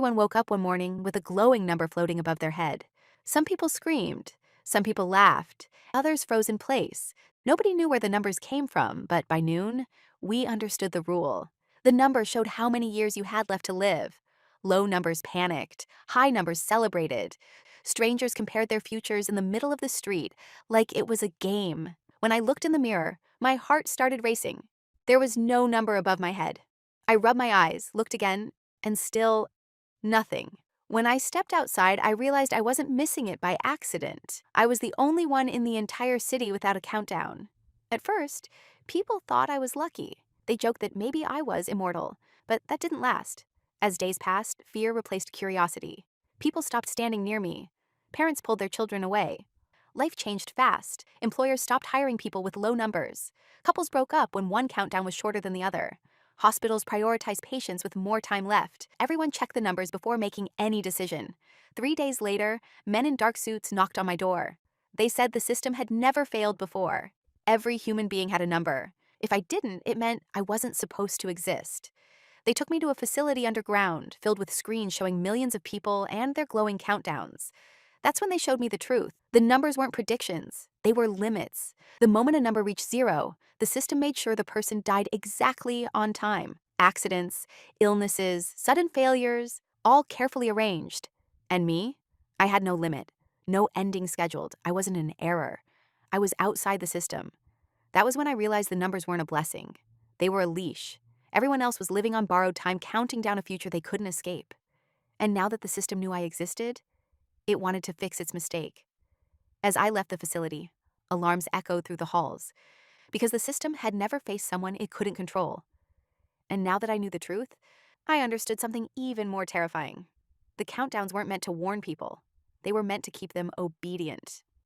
Everyone woke up one morning with a glowing number floating above their head. Some people screamed, some people laughed, others froze in place. Nobody knew where the numbers came from, but by noon, we understood the rule. The number showed how many years you had left to live. Low numbers panicked, high numbers celebrated. Strangers compared their futures in the middle of the street like it was a game. When I looked in the mirror, my heart started racing. There was no number above my head. I rubbed my eyes, looked again, and still nothing. When I stepped outside, I realized I wasn't missing it by accident. I was the only one in the entire city without a countdown. At first, people thought I was lucky. They joked that maybe I was immortal, but that didn't last. As days passed, fear replaced curiosity. People stopped standing near me. Parents pulled their children away. Life changed fast. Employers stopped hiring people with low numbers. Couples broke up when one countdown was shorter than the other. Hospitals prioritized patients with more time left. Everyone checked the numbers before making any decision. 3 days later, men in dark suits knocked on my door. They said the system had never failed before. Every human being had a number. If I didn't, it meant I wasn't supposed to exist. They took me to a facility underground, filled with screens showing millions of people and their glowing countdowns. That's when they showed me the truth. The numbers weren't predictions, they were limits. The moment a number reached zero, the system made sure the person died exactly on time. Accidents, illnesses, sudden failures, all carefully arranged. And me? I had no limit, no ending scheduled. I wasn't an error. I was outside the system. That was when I realized the numbers weren't a blessing. They were a leash. Everyone else was living on borrowed time, counting down a future they couldn't escape. And now that the system knew I existed, it wanted to fix its mistake. As I left the facility, alarms echoed through the halls, because the system had never faced someone it couldn't control. And now that I knew the truth, I understood something even more terrifying. The countdowns weren't meant to warn people. They were meant to keep them obedient.